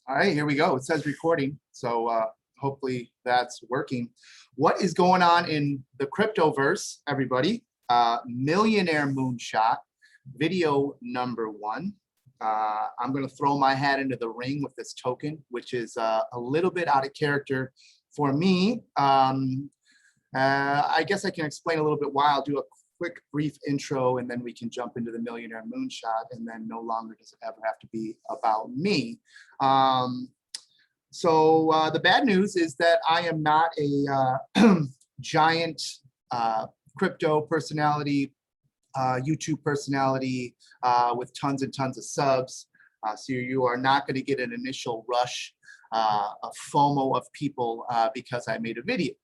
All right, here we go. It says recording, so hopefully that's working. What is going on in the cryptoverse, everybody? Millionaire Moonshot, video number 1. I'm going to throw my hat into the ring with this token, which is a little bit out of character for me. I guess I can explain a little bit why. I'll do a quick brief intro and then we can jump into the Millionaire Moonshot, and then no longer does it ever have to be about me. The bad news is that I am not a giant crypto personality, YouTube personality with tons and tons of subs. So you are not going to get an initial rush of FOMO of people because I made a video.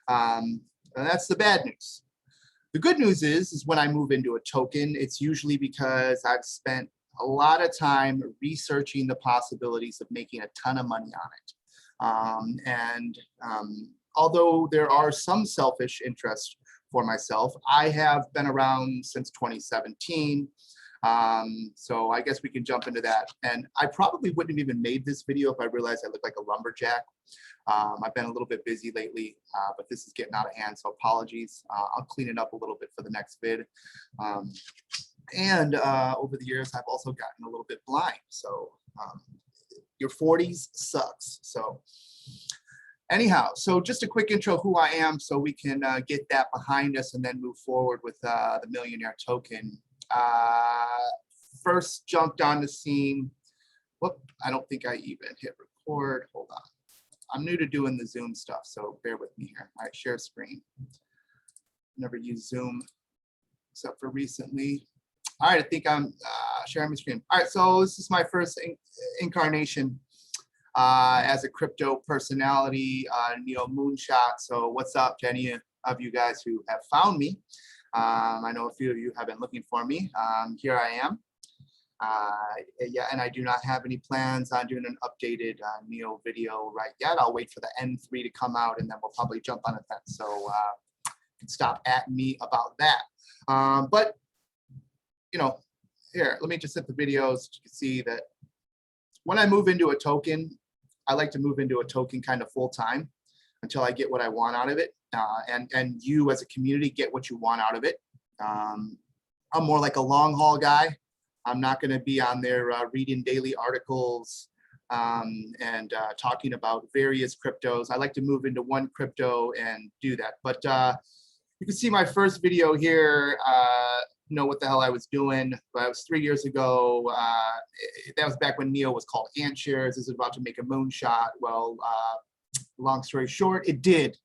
And that's the bad news. The good news is when I move into a token, it's usually because I've spent a lot of time researching the possibilities of making a ton of money on it. Although there are some selfish interests for myself, I have been around since 2017. So I guess we can jump into that. And I probably wouldn't have even made this video if I realized I look like a lumberjack. I've been a little bit busy lately, but this is getting out of hand, so apologies. I'll clean it up a little bit for the next vid. Over the years, I've also gotten a little bit blind. So your 40s sucks. So anyhow, so just a quick intro who I am so we can get that behind us and then move forward with the Millionaire Token. First jumped on the scene. Whoop, I don't think I even hit record. Hold on. I'm new to doing the Zoom stuff, so bear with me here. All right, share screen. Never used Zoom except for recently. All right, I think I'm sharing my screen. All right, so this is my first incarnation as a crypto personality, Moonshot. So what's up to any of you guys who have found me? I know a few of you have been looking for me. Here I am. Yeah, and I do not have any plans on doing an updated Neo video right yet. I'll wait for the N3 to come out and then we'll probably jump on it then. So you can stop at me about that. But, here, let me just hit the videos. You can see that when I move into a token, I like to move into a token kind of full time until I get what I want out of it. And you as a community get what you want out of it. I'm more like a long haul guy. I'm not going to be on there reading daily articles and talking about various cryptos. I like to move into one crypto and do that. But you can see my first video here, know what the hell I was doing. But it was 3 years ago. That was back when Neo was called Ant Shares. This is about to make a moonshot. Well, long story short, it did.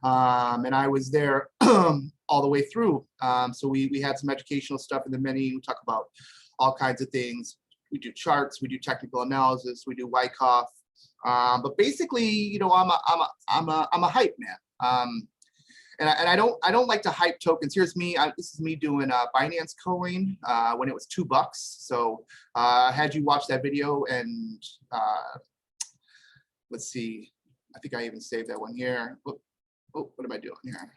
And I was there all the way through. So we had some educational stuff in the menu. We talk about all kinds of things. We do charts, we do technical analysis, we do Wyckoff. But basically, I'm a hype man. And I don't like to hype tokens. Here's me. This is me doing Binance Coin when it was $2. So had you watch that video and let's see. I think I even saved that one here. Oh, what am I doing here?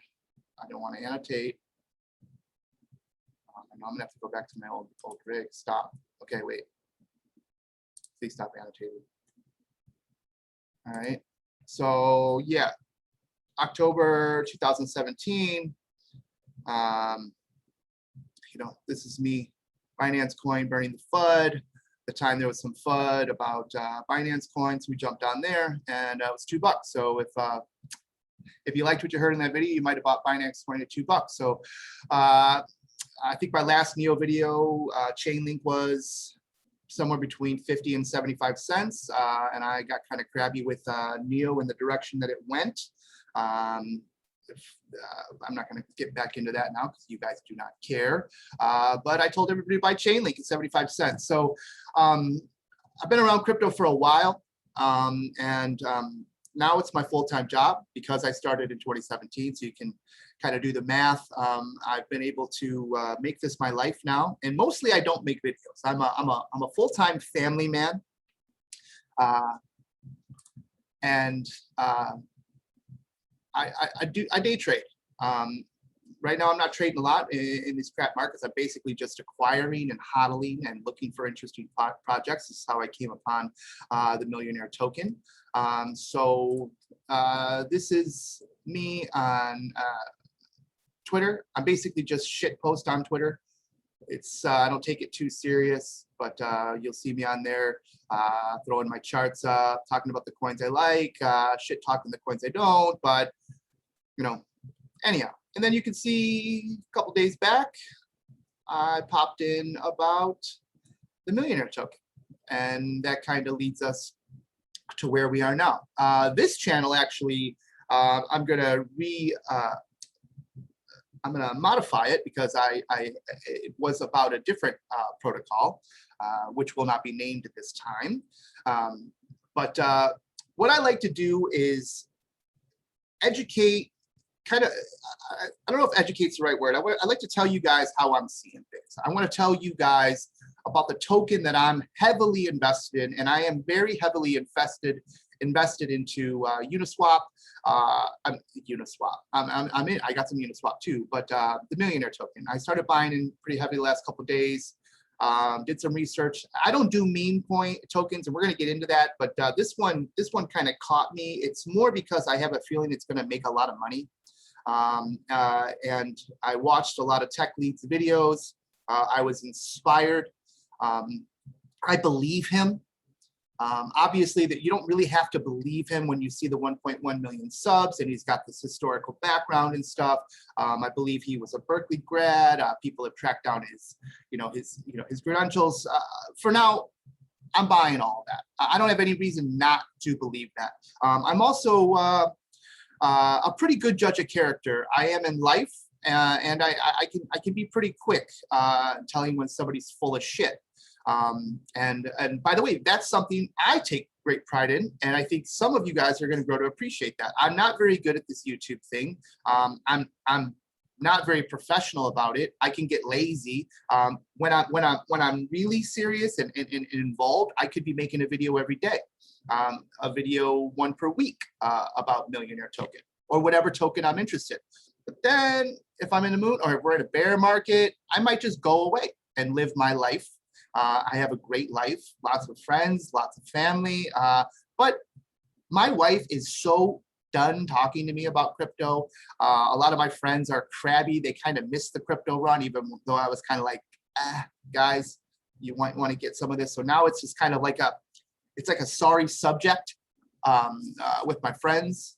I don't want to annotate. I'm gonna have to go back to my old rig. Stop. Okay, wait. Please stop annotating. All right. So yeah, October 2017. This is me, Binance Coin burning the FUD. At the time there was some FUD about Binance Coin, so we jumped on there, and it was $2. So if you liked what you heard in that video, you might have bought Binance Coin at $2. So I think my last Neo video, Chainlink was somewhere between 50 and 75 cents. And I got kind of crabby with Neo in the direction that it went. I'm not going to get back into that now because you guys do not care. But I told everybody to buy Chainlink at 75 cents. So I've been around crypto for a while. Now it's my full-time job because I started in 2017. So you can kind of do the math. I've been able to make this my life now, and mostly I don't make videos. I'm a full-time family man, I day trade. right now I'm not trading a lot in these crap markets. I'm basically just acquiring and hodling and looking for interesting projects. This is how I came upon the Millionaire Token. This is me on Twitter. I'm basically just shit post on Twitter. It's I don't take it too serious, but you'll see me on there throwing my charts up, talking about the coins I like, shit talking the coins I don't, but you know, anyhow. And then you can see a couple days back, I popped in about the Millionaire Token, and that kind of leads us to where we are now. This channel actually, I'm gonna modify it because it was about a different protocol, which will not be named at this time. But what I like to do is educate, kind of, I don't know if educate's the right word. I like to tell you guys how I'm seeing things. I want to tell you guys about the token that I'm heavily invested in, and I am very heavily invested into Uniswap. I'm Uniswap. I'm in. I got some Uniswap too, but the Millionaire Token. I started buying in pretty heavily the last couple of days. Did some research. I don't do meme coin tokens, and we're going to get into that. But this one kind of caught me. It's more because I have a feeling it's going to make a lot of money. And I watched a lot of Tech Leads videos. I was inspired. I believe him. Obviously, that you don't really have to believe him when you see the 1.1 million subs, and he's got this historical background and stuff. I believe he was a Berkeley grad. People have tracked down his credentials. For now, I'm buying all of that. I don't have any reason not to believe that. I'm also a pretty good judge of character. I am in life, and I can be pretty quick telling when somebody's full of shit. And by the way, that's something I take great pride in, and I think some of you guys are going to grow to appreciate that. I'm not very good at this YouTube thing. I'm not very professional about it. I can get lazy. When I'm really serious and involved, I could be making a video every day, a video one per week about Millionaire Token or whatever token I'm interested. But then if I'm in the mood or if we're in a bear market, I might just go away and live my life. I have a great life, lots of friends, lots of family, but my wife is so done talking to me about crypto. A lot of my friends are crabby. They kind of missed the crypto run, even though I was kind of like, guys, you want to get some of this. So now it's just kind of like it's like a sorry subject with my friends.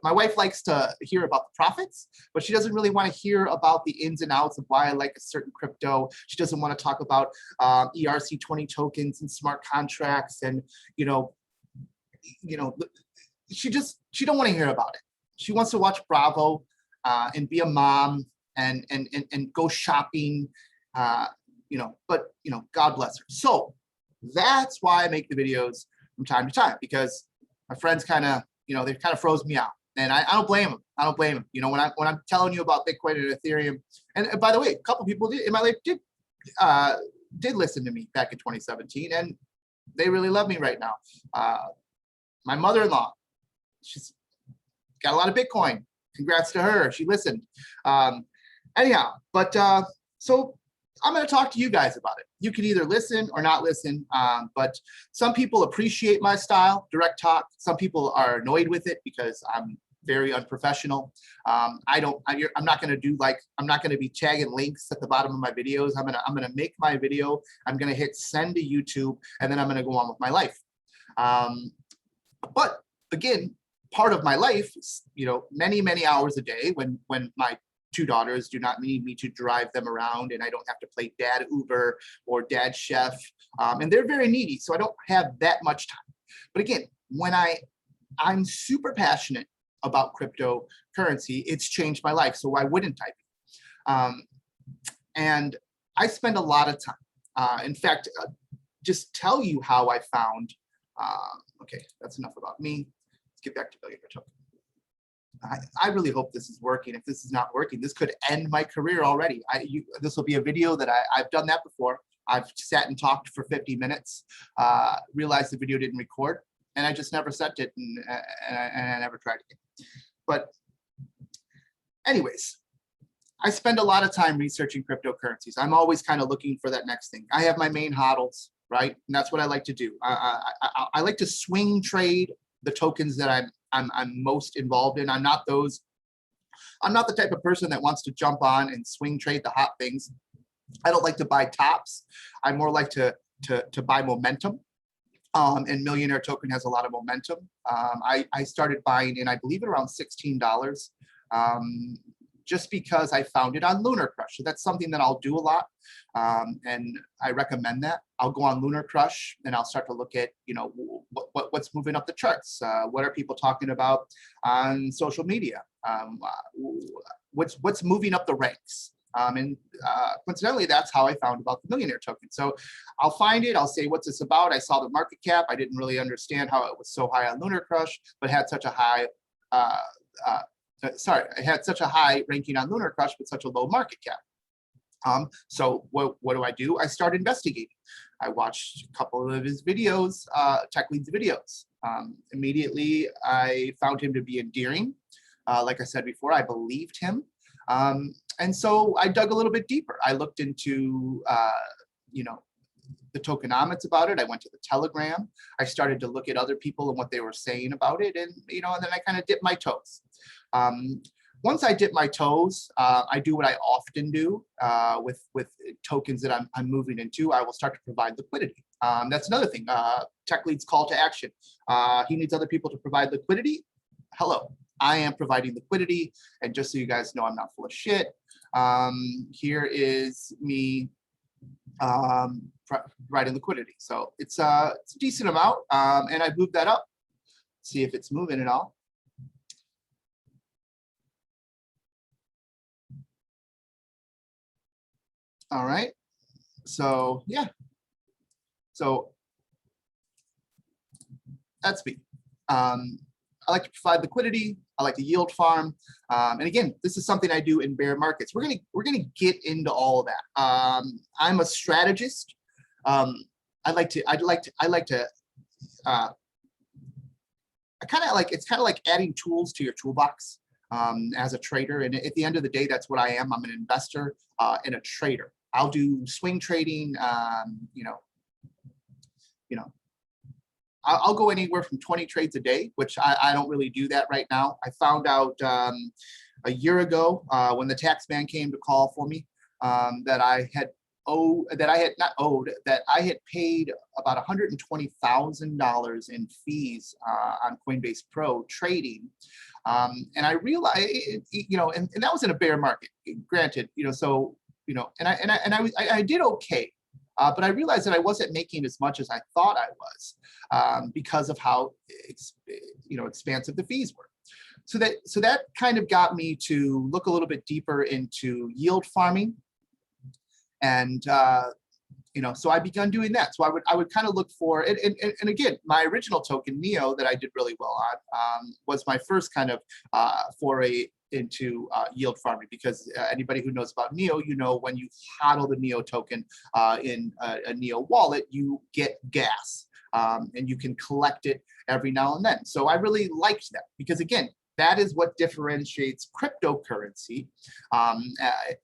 My wife likes to hear about the profits, but she doesn't really want to hear about the ins and outs of why I like a certain crypto. She doesn't want to talk about ERC20 tokens and smart contracts, and she don't want to hear about it. She wants to watch Bravo and be a mom and go shopping, but God bless her. So that's why I make the videos from time to time, because my friends kind of, they kind of froze me out, and I don't blame them. I don't blame them. When I'm telling you about Bitcoin and Ethereum, and by the way, a couple people in my life did listen to me back in 2017, and they really love me right now. My mother-in-law, she's got a lot of Bitcoin. Congrats to her. She listened. Anyhow, but so I'm going to talk to you guys about it. You can either listen or not listen, but some people appreciate my style, direct talk. Some people are annoyed with it because I'm very unprofessional. I'm not going to be tagging links at the bottom of my videos. I'm going to make my video. I'm going to hit send to YouTube, and then I'm going to go on with my life. But again, part of my life is, many hours a day when my two daughters do not need me to drive them around, and I don't have to play dad Uber or dad chef, and they're very needy, so I don't have that much time. But again, when I'm super passionate about cryptocurrency, it's changed my life, so why wouldn't I be? And I spend a lot of time. In fact, just tell you how I found, okay, that's enough about me. Let's get back to Millionaire Token. I really hope this is working. If this is not working, this could end my career already. This will be a video that I've done that before. I've sat and talked for 50 minutes, realized the video didn't record, and I just never sent it, and I never tried again. But anyways, I spend a lot of time researching cryptocurrencies. I'm always kind of looking for that next thing. I have my main hodls, right? And that's what I like to do. I like to swing trade the tokens that I'm most involved in. I'm not the type of person that wants to jump on and swing trade the hot things. I don't like to buy tops. I more like to buy momentum. And Millionaire Token has a lot of momentum. I started buying in, I believe, at around $16, just because I found it on Lunar Crush. So that's something that I'll do a lot, and I recommend that. I'll go on Lunar Crush and I'll start to look at, you know, what's moving up the charts. What are people talking about on social media? What's moving up the ranks? And coincidentally, that's how I found about the Millionaire Token. So I'll find it, I'll say, what's this about? I saw the market cap. I didn't really understand how it was so high on Lunar Crush, but had such a high, I had such a high ranking on Lunar Crush, but such a low market cap. So what do? I start investigating. I watched a couple of his videos, Tech Lead's videos. Immediately, I found him to be endearing. Like I said before, I believed him. And so I dug a little bit deeper. I looked into, you know, the tokenomics about it. I went to the Telegram. I started to look at other people and what they were saying about it. And, you know, and then I kind of dipped my toes. Once I dip my toes, I do what I often do with tokens that I'm moving into. I will start to provide liquidity. That's another thing. Tech Lead's call to action. He needs other people to provide liquidity. Hello, I am providing liquidity. And just so you guys know, I'm not full of shit. Here is me providing liquidity. So it's a decent amount. And I moved that up. See if it's moving at all. All right, so yeah, so that's me. I like to provide liquidity. I like to yield farm, and again, this is something I do in bear markets. We're gonna get into all of that. I'm a strategist. I kind of like, it's kind of like adding tools to your toolbox as a trader. And at the end of the day, that's what I am. I'm an investor and a trader. I'll do swing trading. You know, I'll go anywhere from 20 trades a day, which I don't really do that right now. I found out a year ago when the tax man came to call for me that I had paid about $120,000 in fees on Coinbase Pro trading. And I realized, you know, and that was in a bear market, granted, you know, so, you know, and I did okay, but I realized that I wasn't making as much as I thought I was because of how, you know, expansive the fees were. So that kind of got me to look a little bit deeper into yield farming. And, you know, so I began doing that. So I would kind of look for it. And again, my original token, Neo, that I did really well on, was my first kind of foray into yield farming, because anybody who knows about Neo, you know, when you hodl the Neo token in a Neo wallet, you get gas and you can collect it every now and then. So I really liked that, because again, that is what differentiates cryptocurrency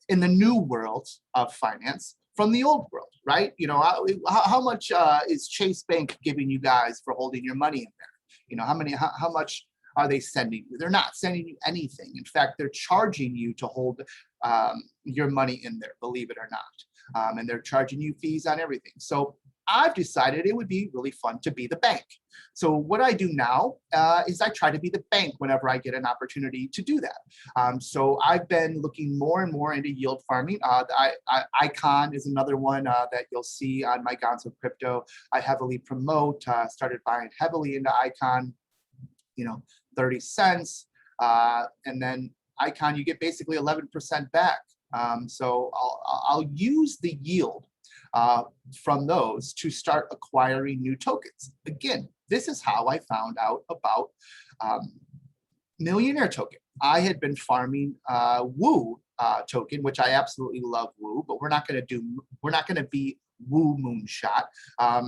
in the new world of finance from the old world, right? You know, how much is Chase Bank giving you guys for holding your money in there? You know, how much are they sending you? They're not sending you anything. In fact, they're charging you to hold your money in there, believe it or not. And they're charging you fees on everything. So I've decided it would be really fun to be the bank. So what I do now is I try to be the bank whenever I get an opportunity to do that. So I've been looking more and more into yield farming. Icon is another one that you'll see on my Gonzo Crypto. I heavily promote, started buying heavily into Icon, you know, 30 cents. And then Icon, you get basically 11% back. So I'll use the yield from those to start acquiring new tokens. Again, this is how I found out about Millionaire Token. I had been farming Woo token, which I absolutely love Woo, but we're not going to be Woo Moonshot. I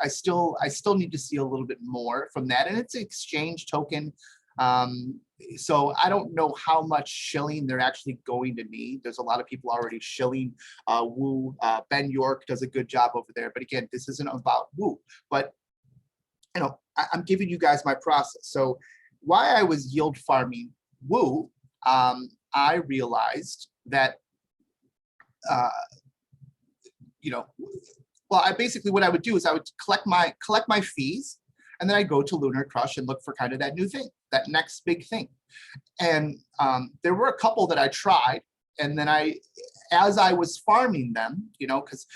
still need to see a little bit more from that, and it's an exchange token. So I don't know how much shilling they're actually going to need. There's a lot of people already shilling Woo. Ben York does a good job over there. But again, this isn't about Woo. But I'm giving you guys my process. So why I was yield farming Woo, I realized that well, what I would do is I would collect my fees, and then I go to Lunar Crush and look for kind of that new thing, that next big thing. And there were a couple that I tried, and then as I was farming them, because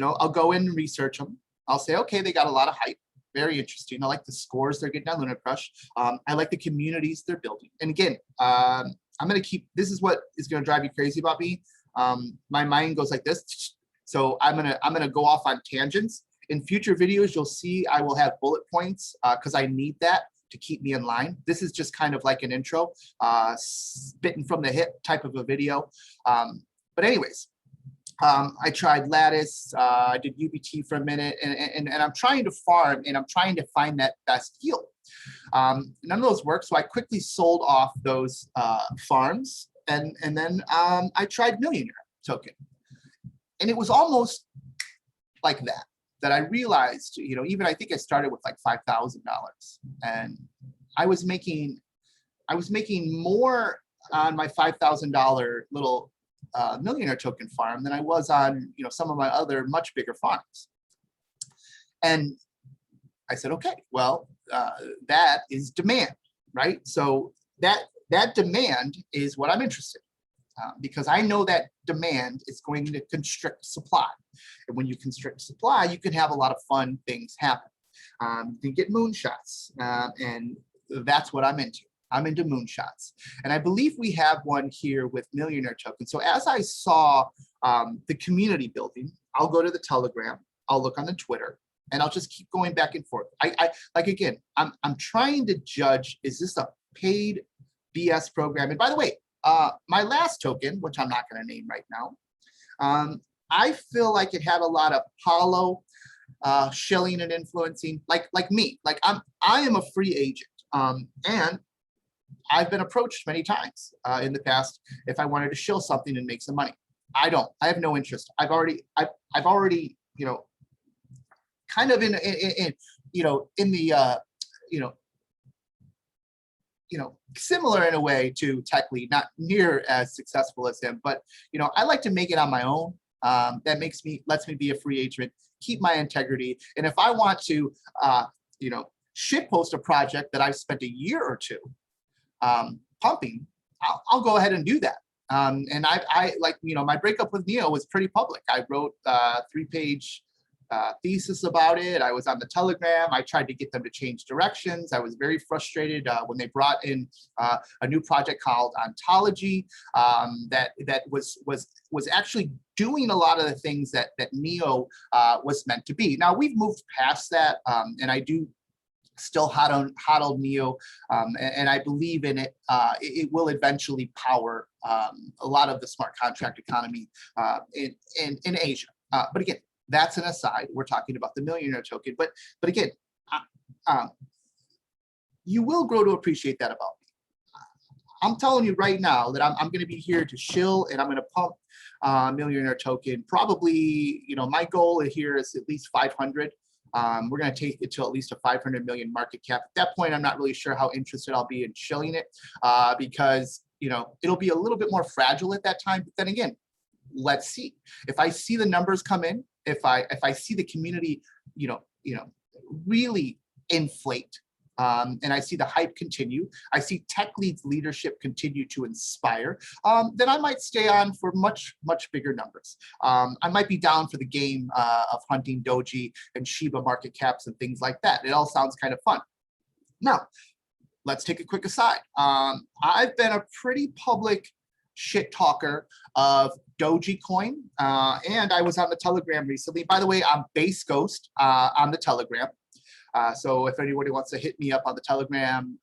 I'll go in and research them. I'll say, okay, they got a lot of hype, very interesting. I like the scores they're getting on Lunar Crush. I like the communities they're building. And again, I'm gonna this is what is gonna drive you crazy about me. My mind goes like this. So I'm gonna go off on tangents. In future videos, you'll see I will have bullet points because I need that to keep me in line. This is just kind of like an intro, spitting from the hip type of a video. But anyways, I tried Lattice, I did UBT for a minute, and I'm trying to farm, and I'm trying to find that best yield. None of those worked, so I quickly sold off those farms, and then I tried Millionaire Token. And it was almost like that I realized, even I think I started with like $5,000, and I was making more on my $5,000 little Millionaire Token farm than I was on, some of my other much bigger farms. And I said, okay, well, that is demand, right? So that demand is what I'm interested in. Because I know that demand is going to constrict supply. And when you constrict supply, you can have a lot of fun things happen. You can get moonshots, and that's what I'm into. I'm into moonshots. And I believe we have one here with Millionaire Token. So as I saw the community building, I'll go to the Telegram, I'll look on the Twitter, and I'll just keep going back and forth. I'm trying to judge, is this a paid BS program? And by the way, my last token, which I'm not going to name right now, I feel like it had a lot of hollow shilling and influencing, like me. Like I am a free agent, and I've been approached many times in the past if I wanted to shill something and make some money. I have no interest. I've already, kind of in the similar in a way to Tech Lead, not near as successful as him, but I like to make it on my own. That lets me be a free agent, keep my integrity, and if I want to, shitpost a project that I've spent a year or two pumping, I'll go ahead and do that. And I my breakup with Neo was pretty public. I wrote a 3-page thesis about it. I was on the Telegram. I tried to get them to change directions. I was very frustrated when they brought in a new project called Ontology that was actually doing a lot of the things that Neo was meant to be. Now we've moved past that, and I do still hodl Neo, and I believe in it. It will eventually power a lot of the smart contract economy in Asia. But again, that's an aside. We're talking about the Millionaire Token, but again, you will grow to appreciate that about me. I'm telling you right now that I'm going to be here to shill, and I'm going to pump Millionaire Token. Probably, my goal here is at least 500. We're going to take it to at least a 500 million market cap. At that point, I'm not really sure how interested I'll be in shilling it because it'll be a little bit more fragile at that time. But then again, let's see. If I see the numbers come in, if I see the community, really inflate, and I see the hype continue, I see Tech Lead's leadership continue to inspire, then I might stay on for much, much bigger numbers. I might be down for the game of hunting Doji and Sheba market caps and things like that. It all sounds kind of fun. Now, let's take a quick aside. I've been a pretty public shit talker of Dogecoin, and I was on the Telegram recently. By the way, I'm Base Ghost on the Telegram. So if anybody wants to hit me up on the Telegram,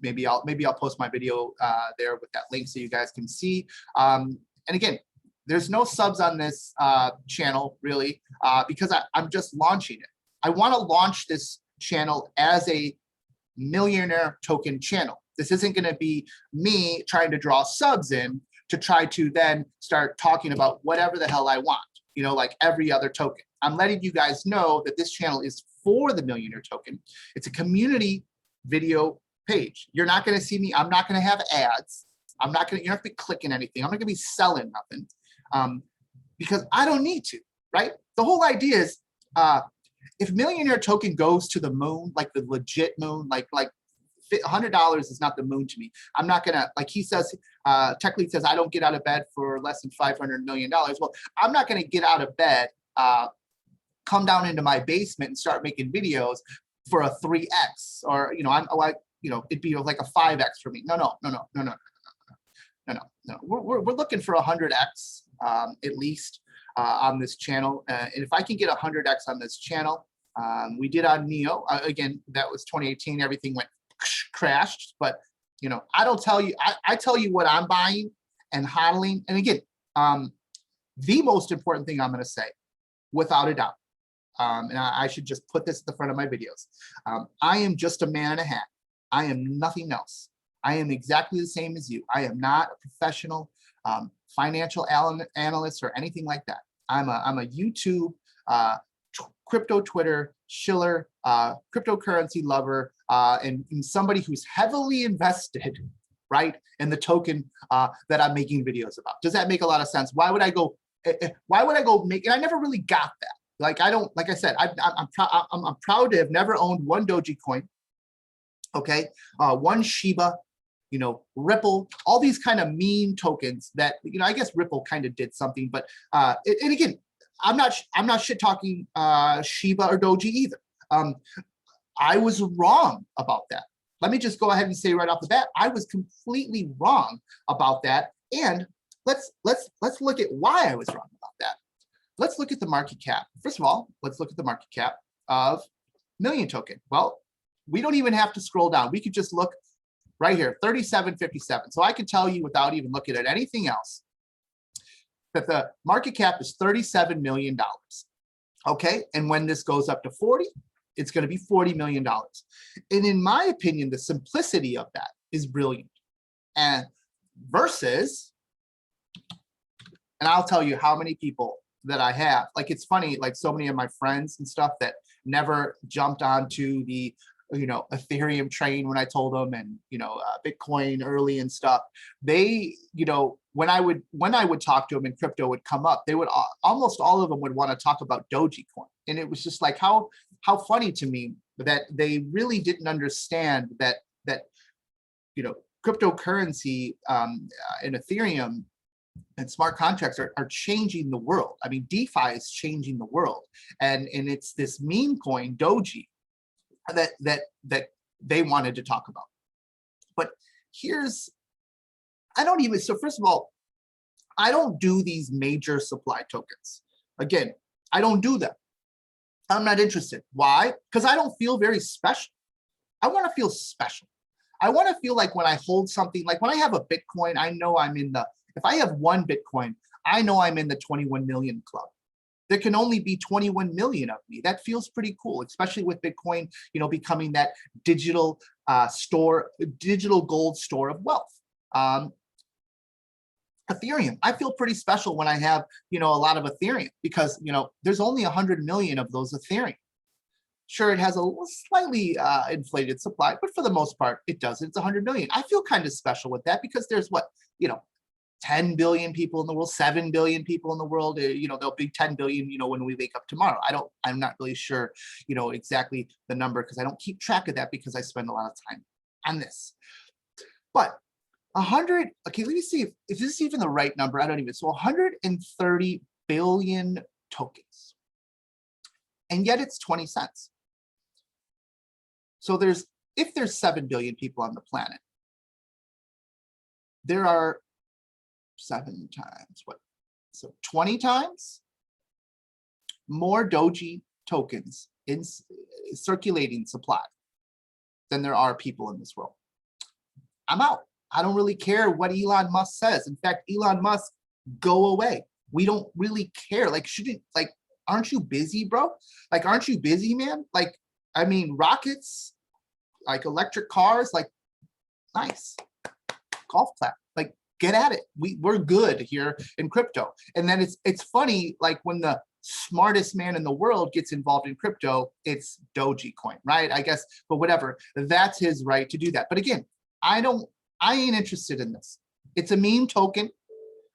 maybe I'll post my video there with that link so you guys can see. And again, there's no subs on this channel really because I'm just launching it. I want to launch this channel as a Millionaire Token channel. This isn't going to be me trying to draw subs in to try to then start talking about whatever the hell I want, you know, like every other token. I'm letting you guys know that this channel is for the Millionaire Token. It's a community video page. You're not going to see me. I'm not going to have ads. I'm not going to, you're not going to be clicking anything. I'm not going to be selling nothing because I don't need to, right? The whole idea is if Millionaire Token goes to the moon, like the legit moon, like $100 is not the moon to me. I'm not gonna, like he says, Tech Lead says, I don't get out of bed for less than $500 million. Well, I'm not gonna get out of bed, come down into my basement and start making videos for a 3X, or, you know, I'm like, you know, it'd be like a 5X for me. No. We're looking for 100X at least on this channel. And if I can get 100X on this channel, we did on Neo, again, that was 2018, everything went crashed, but you know, I don't tell you, I tell you what I'm buying and hodling. And again, the most important thing I'm going to say, without a doubt, and I should just put this at the front of my videos. I am just a man in a hat. I am nothing else. I am exactly the same as you. I am not a professional financial analyst or anything like that. I'm a YouTube, crypto Twitter shiller, cryptocurrency lover, and somebody who's heavily invested, right, in the token that I'm making videos about. Does that make a lot of sense? Why would I go? Why would I go make? And I never really got that. Like I don't. Like I said, I'm proud to have never owned one Doji coin. Okay, one Sheba. You know, Ripple, all these kind of meme tokens that, you know, I guess Ripple kind of did something, but and again, I'm not shit talking Sheba or Doji either. I was wrong about that. Let me just go ahead and say right off the bat, I was completely wrong about that. And let's look at why I was wrong about that. Let's look at the market cap. First of all, let's look at the market cap of Million Token. Well, we don't even have to scroll down. We could just look right here, 37.57. So I can tell you without even looking at anything else that the market cap is $37 million. Okay, and when this goes up to 40, it's going to be $40 million. And in my opinion, the simplicity of that is brilliant. And versus, and I'll tell you how many people that I have, like it's funny, like so many of my friends and stuff that never jumped onto the, you know, Ethereum train when I told them, and, you know, Bitcoin early and stuff, they, you know, when I would talk to them and crypto would come up, they would, almost all of them would want to talk about Dogecoin. And it was just like, how funny to me that they really didn't understand that, you know, cryptocurrency and Ethereum and smart contracts are changing the world. I mean, DeFi is changing the world. And it's this meme coin, Doji, that they wanted to talk about. But here's, so first of all, I don't do these major supply tokens. Again, I don't do them. I'm not interested. Why? Because I don't feel very special. I want to feel special. I want to feel like when I hold something, like when I have a Bitcoin, I know I'm in the, if I have one Bitcoin, I know I'm in the 21 million club. There can only be 21 million of me. That feels pretty cool, especially with Bitcoin, you know, becoming that digital digital gold store of wealth. Ethereum, I feel pretty special when I have, you know, a lot of Ethereum because, you know, there's only 100 million of those Ethereum. Sure, it has a slightly inflated supply, but for the most part, it does. It's 100 million. I feel kind of special with that because there's what, you know, 10 billion people in the world, 7 billion people in the world, you know, there'll be 10 billion, you know, when we wake up tomorrow. I'm not really sure, you know, exactly the number because I don't keep track of that because I spend a lot of time on this. But 100, okay, let me see if this is even the right number. I don't even, so 130 billion tokens. And yet it's 20 cents. So if there's 7 billion people on the planet, there are 7 times what? So 20 times more Doji tokens in circulating supply than there are people in this world. I'm out. I don't really care what Elon Musk says. In fact, Elon Musk, go away. We don't really care. Like, aren't you busy, bro? Like, aren't you busy, man? Like, I mean, rockets, like electric cars, like nice, golf clap, like get at it. We're good here in crypto. And then it's funny, like when the smartest man in the world gets involved in crypto, it's Dogecoin, right? I guess, but whatever, that's his right to do that. But again, I ain't interested in this. It's a meme token.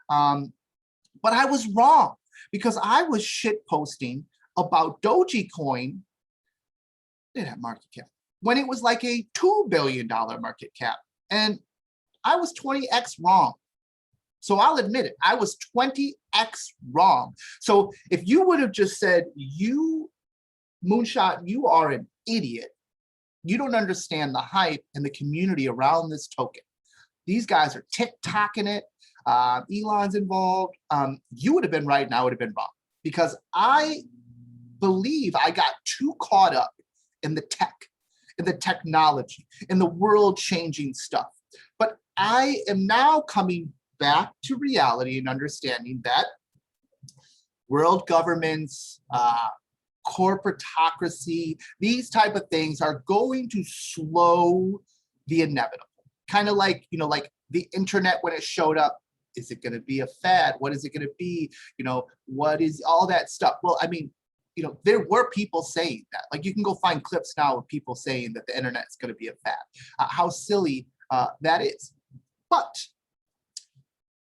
But I was wrong because I was shit posting about Dogecoin, did have market cap, when it was like a $2 billion market cap. And I was 20x wrong. So I'll admit it, I was 20x wrong. So if you would have just said, you, Moonshot, you are an idiot. You don't understand the hype and the community around this token. These guys are TikToking it. Elon's involved. You would have been right and I would have been wrong, because I believe I got too caught up in the tech, in the technology, in the world-changing stuff. But I am now coming back to reality and understanding that world governments, corporatocracy, these type of things are going to slow the inevitable. Kind of like, you know, like the internet when it showed up. Is it going to be a fad? What is it going to be? You know, what is all that stuff? Well, I mean, you know, there were people saying that. Like you can go find clips now of people saying that the internet is going to be a fad. How silly that is. But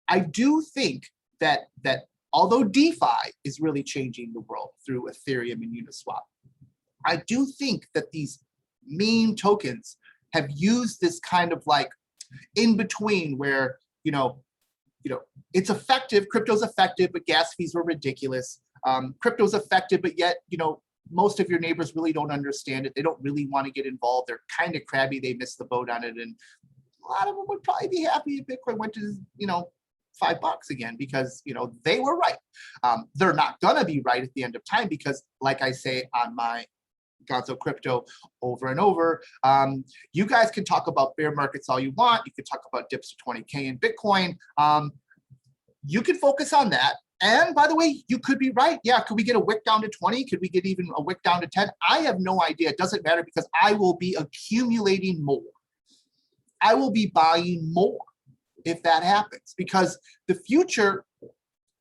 I do think that although DeFi is really changing the world through Ethereum and Uniswap, I do think that these meme tokens have used this kind of like in between where, you know, it's effective, crypto's effective, but gas fees were ridiculous. Crypto's effective, but yet, you know, most of your neighbors really don't understand it. They don't really want to get involved. They're kind of crabby. They missed the boat on it. And a lot of them would probably be happy if Bitcoin went to, you know, $5 again, because, you know, they were right. They're not gonna be right at the end of time, because like I say on my Gonzo Crypto over and over, you guys can talk about bear markets all you want. You can talk about dips to 20K in Bitcoin. You can focus on that. And by the way, you could be right. Yeah, could we get a wick down to 20? Could we get even a wick down to 10? I have no idea. It doesn't matter, because I will be accumulating more. I will be buying more if that happens, because the future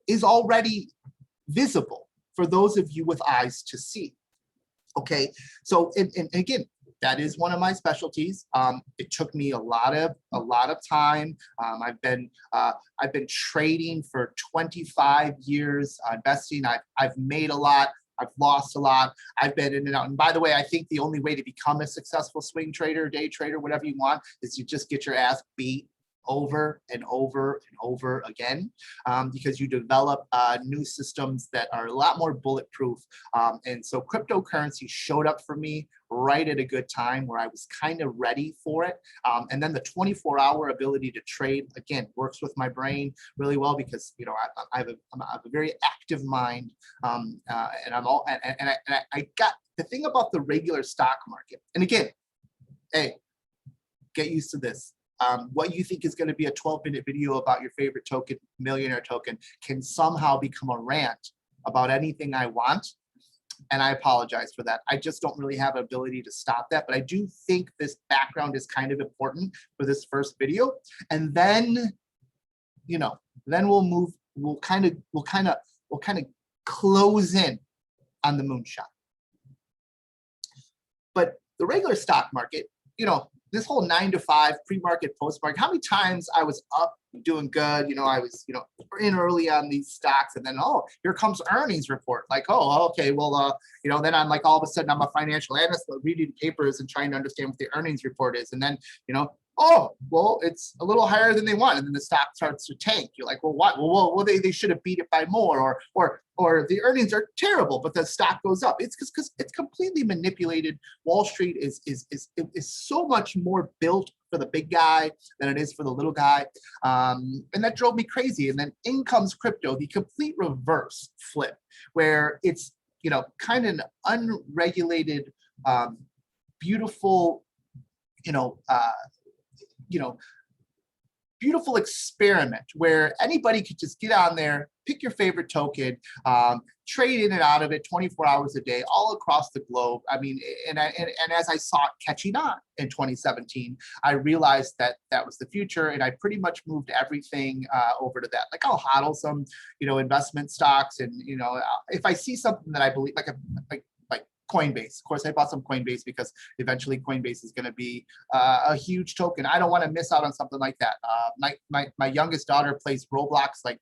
is already visible for those of you with eyes to see. Okay, so and again, that is one of my specialties. It took me a lot of time. I've been trading for 25 years, investing. I've made a lot. I've lost a lot. I've been in and out. And by the way, I think the only way to become a successful swing trader, day trader, whatever you want, is you just get your ass beat over and over and over again, because you develop new systems that are a lot more bulletproof. And so cryptocurrency showed up for me right at a good time where I was kind of ready for it. And then the 24-hour ability to trade, again, works with my brain really well, because, you know, I have a very active mind, and I got the thing about the regular stock market. And again, hey, get used to this. What you think is going to be a 12-minute video about your favorite token, Millionaire Token, can somehow become a rant about anything I want. And I apologize for that. I just don't really have an ability to stop that. But I do think this background is kind of important for this first video. And then, you know, then we'll kind of close in on the moonshot. But the regular stock market, you know, this whole 9 to 5 pre-market, post-market, how many times I was up doing good, you know, I was, you know, in early on these stocks, and then, oh, here comes earnings report. Like, oh, okay, well, you know, then I'm like, all of a sudden I'm a financial analyst reading papers and trying to understand what the earnings report is. And then, you know, oh, well, it's a little higher than they want. And then the stock starts to tank. You're like, well, what? Well, they should have beat it by more, or the earnings are terrible, but the stock goes up. It's because it's completely manipulated. Wall Street is so much more built for the big guy than it is for the little guy. And that drove me crazy. And then in comes crypto, the complete reverse flip, where it's, you know, kind of an unregulated, beautiful, beautiful experiment where anybody could just get on there, pick your favorite token, trade in and out of it 24 hours a day, all across the globe. I mean, and as I saw it catching on in 2017, I realized that that was the future, and I pretty much moved everything over to that. Like I'll hodl some, investment stocks, and if I see something that I believe, like Coinbase. Of course, I bought some Coinbase because eventually Coinbase is going to be a huge token. I don't want to miss out on something like that. My youngest daughter plays Roblox like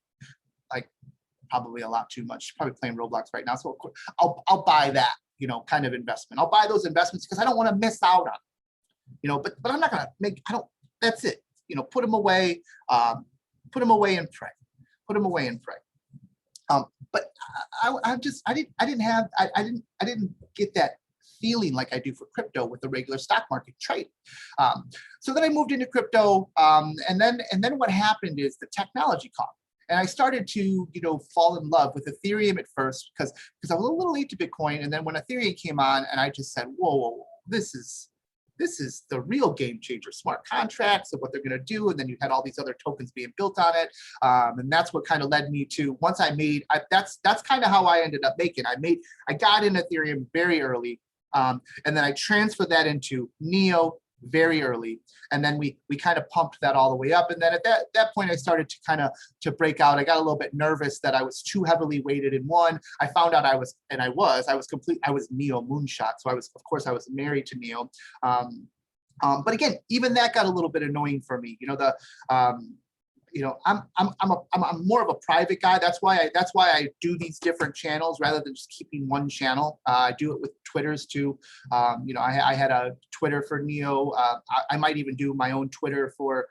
probably a lot too much. She's probably playing Roblox right now. So of course, I'll buy that kind of investment. I'll buy those investments because I don't want to miss out on. But I'm not going to make. I don't. That's it. Put them away. Put them away and pray. Put them away and pray. But I didn't get that feeling like I do for crypto with the regular stock market trade. So then I moved into crypto, and then what happened is the technology caught, and I started to fall in love with Ethereum at first because I was a little late to Bitcoin, and then when Ethereum came on, and I just said, whoa, this is the real game changer, smart contracts and what they're going to do. And then you had all these other tokens being built on it. And that's what kind of led me to, once that's kind of how I ended up making. I got in Ethereum very early. And then I transferred that into Neo very early. And then we kind of pumped that all the way up. And then at that point, I started to break out. I got a little bit nervous that I was too heavily weighted in one. I found out I was Neo Moonshot. So of course I was married to Neo. But again, even that got a little bit annoying for me. I'm more of a private guy. That's why I do these different channels rather than just keeping one channel. I do it with Twitters too. I had a Twitter for Neo. I might even do my own Twitter for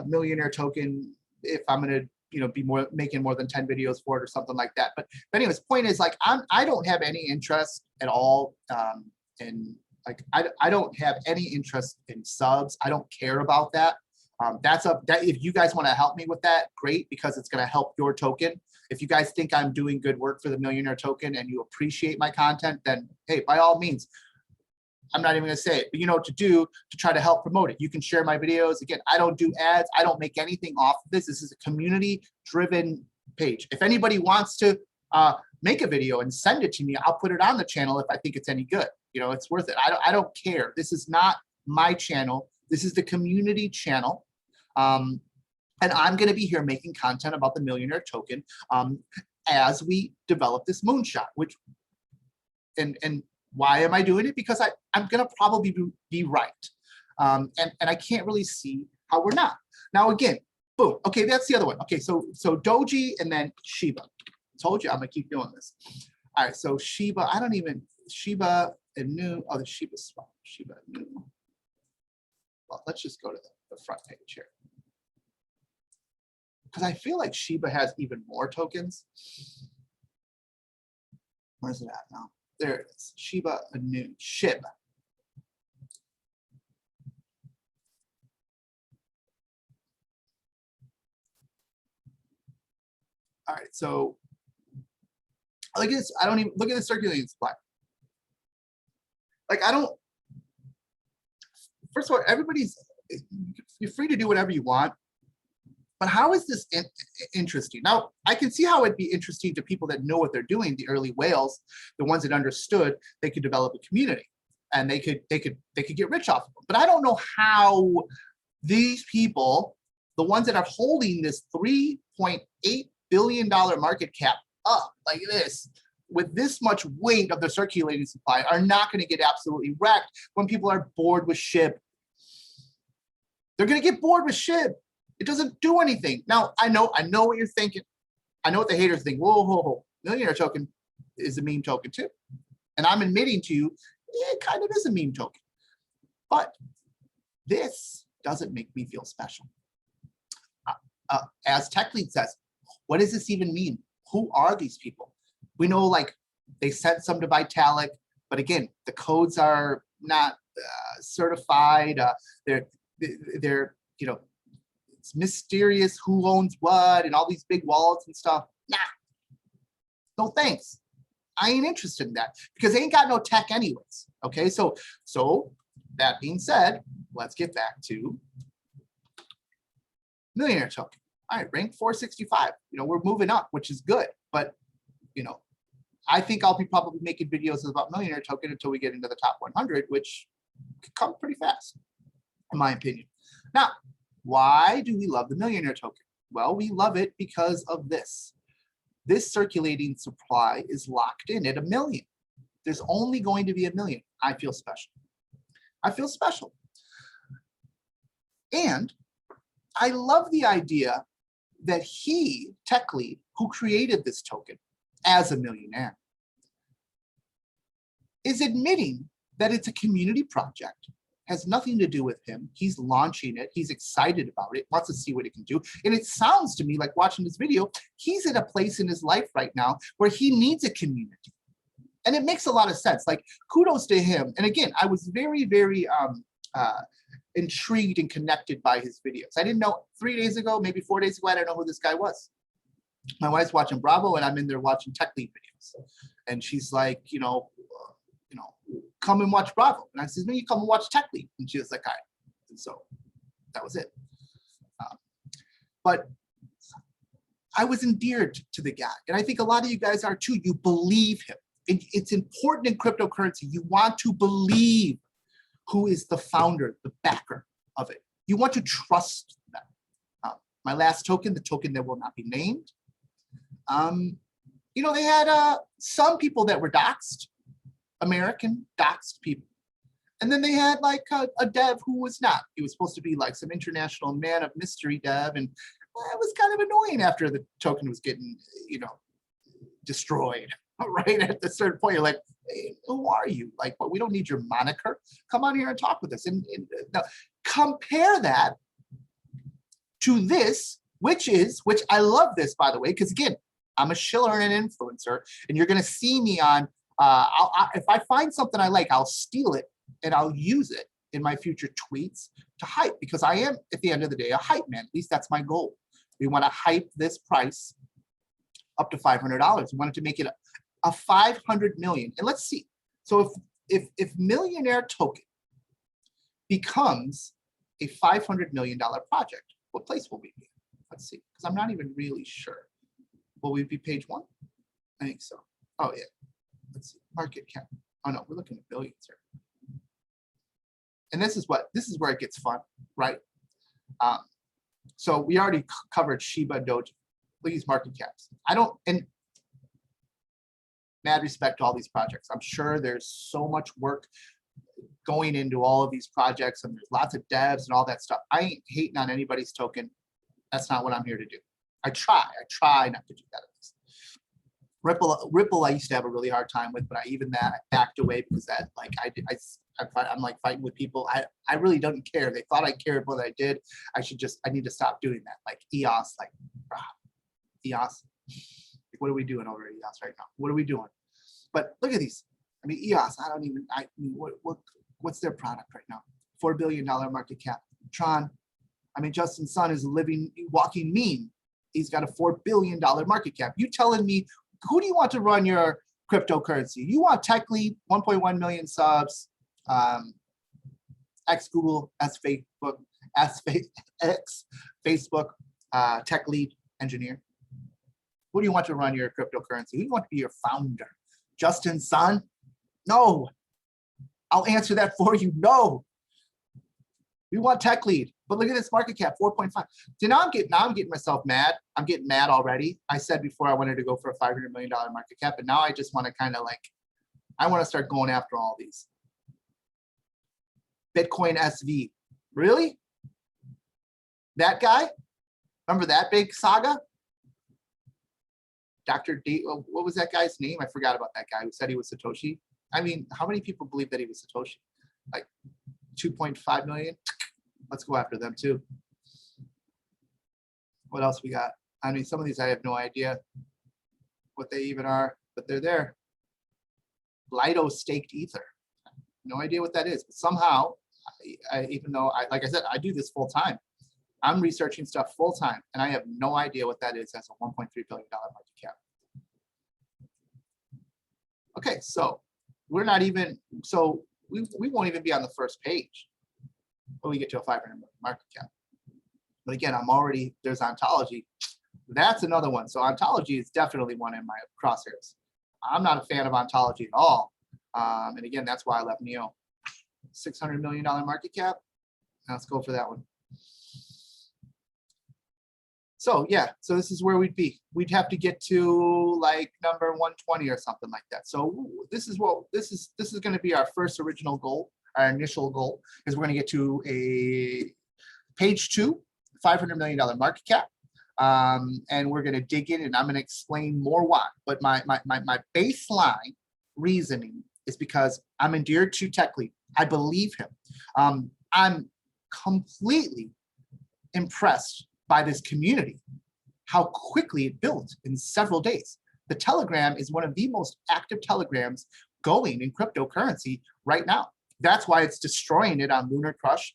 Millionaire Token if I'm going to be making more than 10 videos for it or something like that. But anyways, point is, like, I don't have any interest at all in, like, I don't have any interest in subs. I don't care about that. If you guys want to help me with that, great, because it's going to help your token. If you guys think I'm doing good work for the Millionaire Token and you appreciate my content, then hey, by all means, I'm not even going to say it, but you know what to do to try to help promote it. You can share my videos. Again, I don't do ads. I don't make anything off of this. This is a community-driven page. If anybody wants to make a video and send it to me, I'll put it on the channel if I think it's any good. It's worth it. I don't care. This is not my channel. This is the community channel. And I'm going to be here making content about the Millionaire Token as we develop this moonshot, and why am I doing it? Because I'm going to probably be right. And I can't really see how we're not. Now, again, boom. Okay, that's the other one. Okay, so Doji and then Sheba. Told you I'm going to keep doing this. All right, so Sheba, Sheba and New. Oh, the Sheba swap. Sheba and New. Well, let's just go to the front page here, because I feel like Sheba has even more tokens. Where's it at now? There it is. Sheba Inu. Shib. All right, so look at this. I don't even look at the circulating supply. Like, I don't. First of all, you're free to do whatever you want. But how is this interesting? Now, I can see how it'd be interesting to people that know what they're doing, the early whales, the ones that understood they could develop a community and they could get rich off of them. But I don't know how these people, the ones that are holding this $3.8 billion market cap up like this, with this much weight of the circulating supply, are not going to get absolutely wrecked when people are bored with SHIB. They're going to get bored with SHIB. It doesn't do anything. Now, I know what you're thinking. I know what the haters think. Whoa. Millionaire Token is a meme token too. And I'm admitting to you, it kind of is a meme token. But this doesn't make me feel special. As TechLead says, what does this even mean? Who are these people? We know, like, they sent some to Vitalik, but again, the codes are not certified. They're it's mysterious who owns what and all these big wallets and stuff. Nah, no thanks. I ain't interested in that because they ain't got no tech anyways. Okay, so that being said, let's get back to Millionaire Token. All right, rank 465. We're moving up, which is good. But, I think I'll be probably making videos about Millionaire Token until we get into the top 100, which could come pretty fast, in my opinion. Now, why do we love the Millionaire Token? Well, we love it because of this. This circulating supply is locked in at 1 million. There's only going to be 1 million. I feel special. I feel special. And I love the idea that he, tech lead, who created this token as a millionaire, is admitting that it's a community project, has nothing to do with him. He's launching it. He's excited about it, wants to see what it can do. And it sounds to me like watching this video, he's at a place in his life right now where he needs a community. And it makes a lot of sense. Like, kudos to him. And again, I was very, very intrigued and connected by his videos. I didn't know 3 days ago, maybe 4 days ago, I didn't know who this guy was. My wife's watching Bravo and I'm in there watching tech lead videos. And she's like, come and watch Bravo. And I said, no, you come and watch tech lead. And she was like, all right. And so that was it. But I was endeared to the guy. And I think a lot of you guys are too. You believe him. It's important in cryptocurrency. You want to believe who is the founder, the backer of it. You want to trust them. My last token, the token that will not be named, they had some people that were doxxed, American doxxed people. And then they had like a dev who was not. He was supposed to be like some international man of mystery dev. And it was kind of annoying after the token was getting, destroyed. Right at a certain point, you're like, hey, who are you? Like, well, we don't need your moniker. Come on here and talk with us. And now compare that to this, which I love this, by the way, because again, I'm a shiller and an influencer, and you're going to see me on, if I find something I like, I'll steal it and I'll use it in my future tweets to hype, because I am, at the end of the day, a hype man. At least that's my goal. We want to hype this price up to $500. We wanted to make it a 500 million. And let's see. So if Millionaire Token becomes a $500 million project, what place will we be? Let's see, because I'm not even really sure. Will we be page 1? I think so. Oh yeah. Let's see. Market cap. Oh no, we're looking at billions here. And this is where it gets fun, right? So we already covered Sheba, Doge. Look at these market caps. And mad respect to all these projects. I'm sure there's so much work going into all of these projects, and there's lots of devs and all that stuff. I ain't hating on anybody's token. That's not what I'm here to do. I try not to do that. Ripple, I used to have a really hard time with, but I backed away because that, like, I'm like fighting with people. I really don't care. They thought I cared what I did. I need to stop doing that. Like EOS, like, EOS. What are we doing over at EOS right now? What are we doing? But look at these. I mean, EOS, what's their product right now? $4 billion market cap. Tron, I mean, Justin Sun is a living, walking meme. He's got a $4 billion market cap. You telling me, who do you want to run your cryptocurrency? You want tech lead, 1.1 million subs, ex Google, ex Facebook, tech lead engineer. Who do you want to run your cryptocurrency? Who do you want to be your founder? Justin Sun? No. I'll answer that for you. No. We want tech lead. But look at this market cap, 4.5. See, now I'm getting myself mad. I'm getting mad already. I said before I wanted to go for a $500 million market cap, and now I just want to kind of like, I want to start going after all these. Bitcoin SV. Really? That guy? Remember that big saga? Dr. D, what was that guy's name? I forgot about that guy who said he was Satoshi. I mean, how many people believe that he was Satoshi? Like 2.5 million? Let's go after them too. What else we got? I mean, some of these I have no idea what they even are, but they're there. Lido staked ether. No idea what that is, but somehow, even though like I said, I do this full time. I'm researching stuff full time, and I have no idea what that is as a $1.3 billion market cap. Okay, so we're not even, so we won't even be on the first page when we get to a $500 million market cap. But again, there's ontology. That's another one. So ontology is definitely one in my crosshairs. I'm not a fan of ontology at all. And again, that's why I left Neo. $600 million market cap. Let's go for that one. So yeah, so this is where we'd be. We'd have to get to like number 120 or something like that. So this is going to be our first original goal. Our initial goal is we're going to get to a page 2, $500 million market cap. And we're going to dig in, and I'm going to explain more why. But my baseline reasoning is because I'm endeared to Tech Lead. I believe him. I'm completely impressed by this community, how quickly it built in several days. The Telegram is one of the most active Telegrams going in cryptocurrency right now. That's why it's destroying it on Lunar Crush.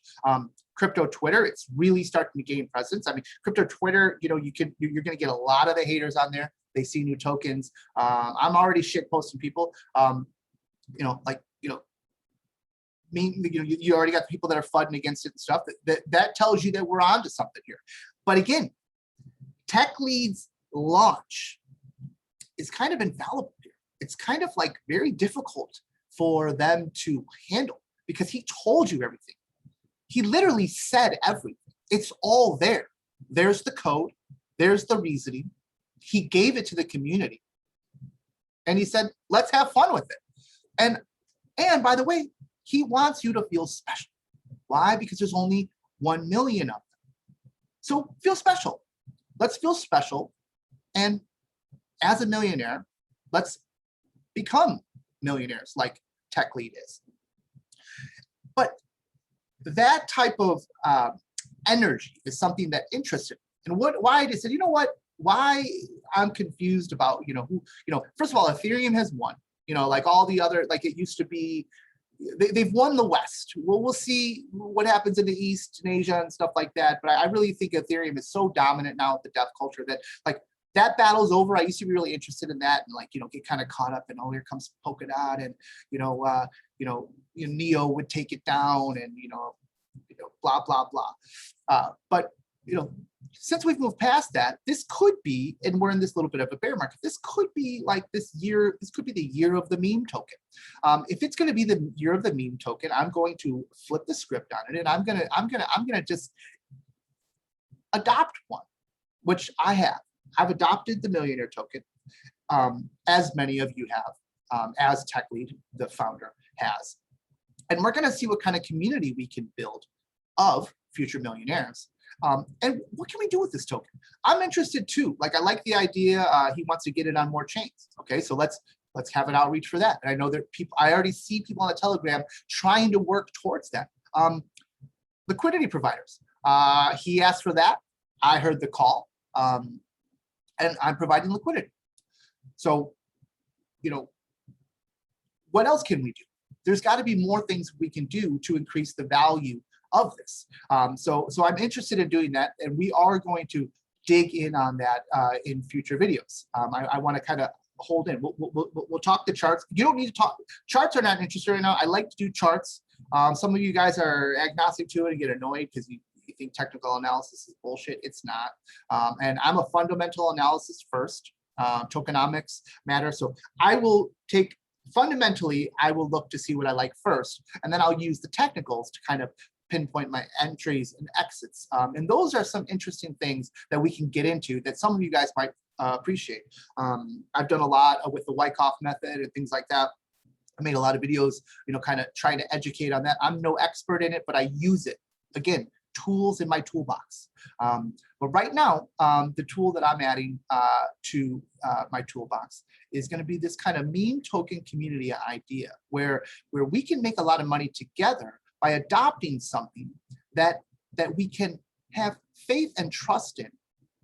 Crypto Twitter, it's really starting to gain presence. I mean, crypto Twitter, you're going to get a lot of the haters on there. They see new tokens. I'm already shit posting people. You already got the people that are fudding against it and stuff. That tells you that we're onto something here. But again, Tech Lead's launch is kind of infallible here. It's kind of like very difficult for them to handle because he told you everything. He literally said everything. It's all there. There's the code. There's the reasoning. He gave it to the community. And he said, let's have fun with it. And by the way, he wants you to feel special. Why? Because there's only 1 million of them. So feel special. Let's feel special. And as a millionaire, let's become millionaires like Tech Lead is. But that type of energy is something that interested me. And why I just said, you know what? Why I'm confused about, first of all, Ethereum has won, like all the other, like it used to be, they've won the West. We'll see what happens in the East and Asia and stuff like that. But I really think Ethereum is so dominant now with the dev culture that like that battle's over. I used to be really interested in that and like, get kind of caught up in, oh, here comes Polkadot and, Neo would take it down and, blah, blah, blah. But, since we've moved past that, this could be, and we're in this little bit of a bear market, this could be like this could be the year of the meme token. If it's going to be the year of the meme token, I'm going to flip the script on it and I'm going to just adopt one, which I have. I've adopted the Millionaire Token, as many of you have, as Tech Lead, the founder, has. And we're going to see what kind of community we can build of future millionaires. And what can we do with this token? I'm interested too. Like I like the idea. He wants to get it on more chains. Okay, so let's have an outreach for that. And I know that I already see people on the Telegram trying to work towards that. Liquidity providers. He asked for that. I heard the call, and I'm providing liquidity. So, what else can we do? There's got to be more things we can do to increase the value of this. So I'm interested in doing that, and we are going to dig in on that in future videos. I want to kind of hold in. We'll talk the charts. You don't need to talk. Charts are not interested right now. I like to do charts. Some of you guys are agnostic to it and get annoyed because you think technical analysis is bullshit. It's not. And I'm a fundamental analysis first. Tokenomics matter. So I will take fundamentally, I will look to see what I like first, and then I'll use the technicals to kind of pinpoint my entries and exits. And those are some interesting things that we can get into that some of you guys might appreciate. I've done a lot with the Wyckoff method and things like that. I made a lot of videos, kind of trying to educate on that. I'm no expert in it, but I use it. Again, tools in my toolbox. But right now, the tool that I'm adding to my toolbox is going to be this kind of meme token community idea where we can make a lot of money together by adopting something that we can have faith and trust in,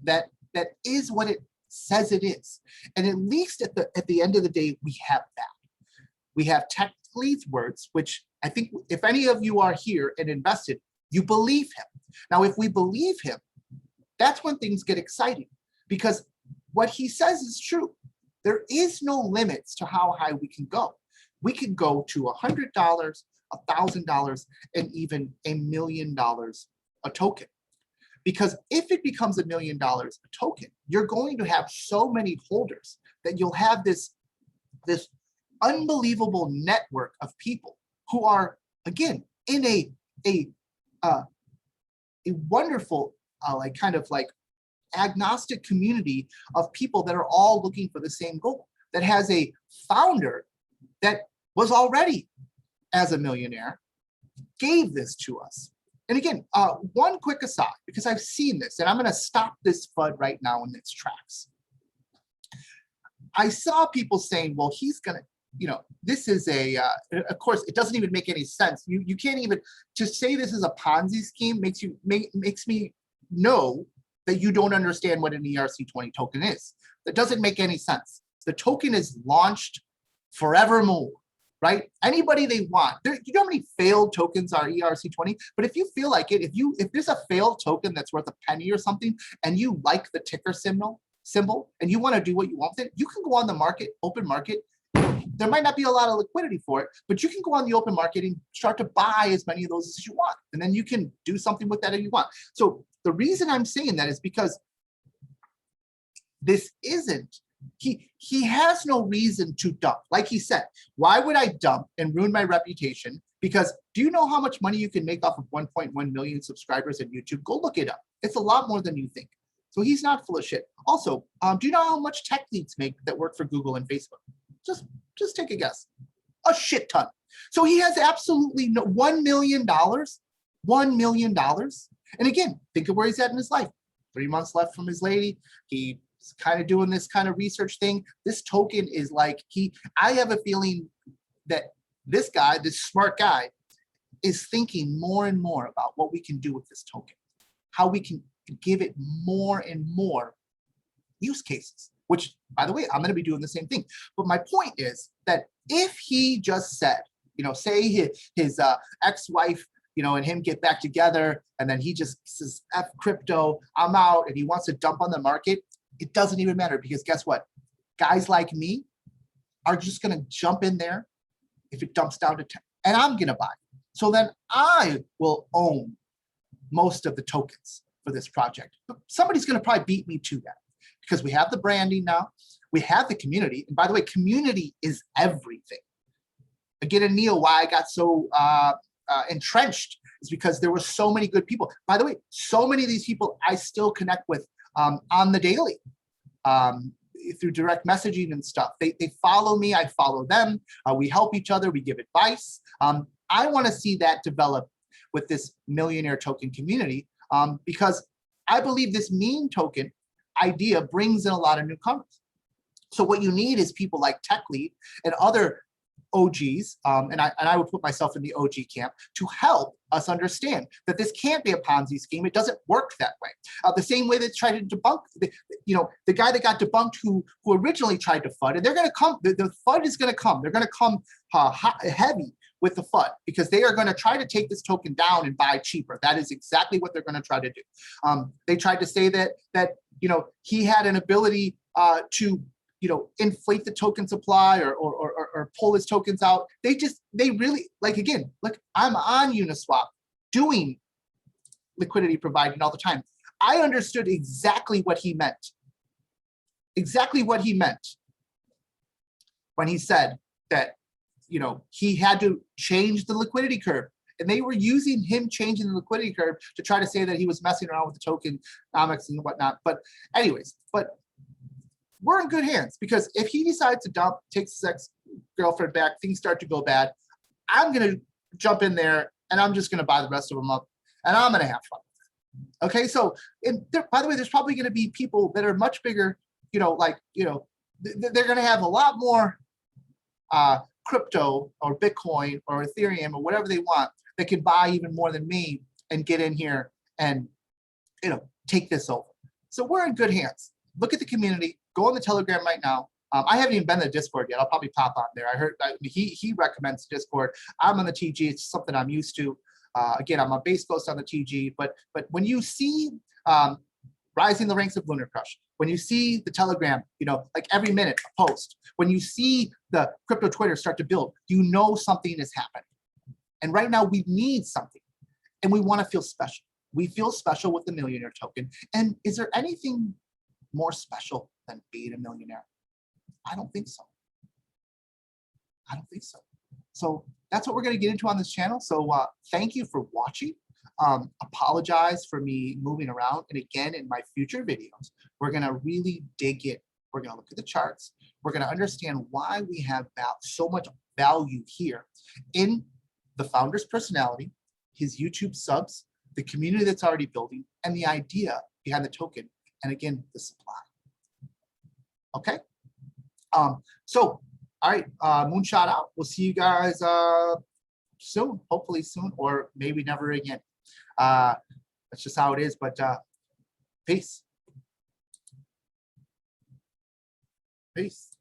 that is what it says it is. And at least at the end of the day, we have that. We have Tech Lead's words, which I think if any of you are here and invested, you believe him. Now, if we believe him, that's when things get exciting, because what he says is true. There is no limits to how high we can go. We can go to $100, $1,000, and even $1 million a token. Because if it becomes $1 million a token, you're going to have so many holders that you'll have this unbelievable network of people who are, again, in a wonderful like kind of like agnostic community of people that are all looking for the same goal, that has a founder that was already as a millionaire, gave this to us. And again, one quick aside, because I've seen this, and I'm going to stop this FUD right now in its tracks. I saw people saying, well, he's going to, this is of course, it doesn't even make any sense. You can't even, to say this is a Ponzi scheme makes me know that you don't understand what an ERC20 token is. That doesn't make any sense. The token is launched forevermore, right? Anybody they want. You know how many failed tokens are ERC20? But if you feel like it, if there's a failed token that's worth a penny or something, and you like the ticker symbol, and you want to do what you want with it, you can go on the market, open market. There might not be a lot of liquidity for it, but you can go on the open market and start to buy as many of those as you want. And then you can do something with that if you want. So the reason I'm saying that is because this isn't, he has no reason to dump. Like he said, why would I dump and ruin my reputation? Because do you know how much money you can make off of 1.1 million subscribers on YouTube? Go look it up. It's a lot more than you think. So he's not full of shit. Also, do you know how much tech leads make that work for Google and Facebook? Just take a guess. A shit ton. So he has absolutely no $1 million. $1 million. And again, think of where he's at in his life. 3 months left from his lady. He's kind of doing this kind of research thing. This token is like I have a feeling that this guy, this smart guy, is thinking more and more about what we can do with this token, how we can give it more and more use cases, which, by the way, I'm going to be doing the same thing. But my point is that if he just said, say his ex-wife, and him get back together, and then he just says, F crypto, I'm out, and he wants to dump on the market, it doesn't even matter, because guess what? Guys like me are just going to jump in there if it dumps down to 10, and I'm going to buy. So then I will own most of the tokens for this project. But somebody's going to probably beat me to that, because we have the branding now, we have the community. And by the way, community is everything. Again, in Neo, why I got so entrenched is because there were so many good people. By the way, so many of these people I still connect with on the daily through direct messaging and stuff. They follow me, I follow them. We help each other, we give advice. I want to see that develop with this Millionaire Token community, because I believe this meme token idea brings in a lot of newcomers. So what you need is people like Tech Lead and other OGs, and I would put myself in the OG camp, to help us understand that this can't be a Ponzi scheme. It doesn't work that way. The same way they tried to debunk, the guy that got debunked who originally tried to FUD, and they're going to come, the FUD is going to come. They're going to come heavy with the FUD, because they are going to try to take this token down and buy cheaper. That is exactly what they're going to try to do. They tried to say that he had an ability to inflate the token supply or pull his tokens out. They really, again, I'm on Uniswap doing liquidity providing all the time. I understood exactly what he meant. Exactly what he meant when he said that, he had to change the liquidity curve. And they were using him changing the liquidity curve to try to say that he was messing around with the tokenomics and whatnot. But anyways, we're in good hands, because if he decides to dump, takes his ex-girlfriend back, things start to go bad, I'm going to jump in there and I'm just going to buy the rest of them up, and I'm going to have fun. Okay, so by the way, there's probably going to be people that are much bigger, they're going to have a lot more crypto or Bitcoin or Ethereum or whatever they want that can buy even more than me and get in here and take this over. So we're in good hands. Look at the community. Go on the Telegram right now. I haven't even been to Discord yet. I'll probably pop on there. I heard he recommends Discord. I'm on the TG. It's something I'm used to. Again, I'm on Base Coast on the TG. But when you see rising the ranks of Lunar Crush, when you see the Telegram, every minute a post, when you see the crypto Twitter start to build, something is happening. And right now we need something, and we want to feel special. We feel special with the Millionaire Token. And is there anything more special than being a millionaire? I don't think so. I don't think so. So that's what we're going to get into on this channel. So thank you for watching. Apologize for me moving around. And again, in my future videos, we're going to really dig in. We're going to look at the charts. We're going to understand why we have so much value here in the founder's personality, his YouTube subs, the community that's already building, and the idea behind the token, and again, the supply. Okay? So, all right, moonshot out. We'll see you guys soon, hopefully soon, or maybe never again. That's just how it is, but peace. Peace.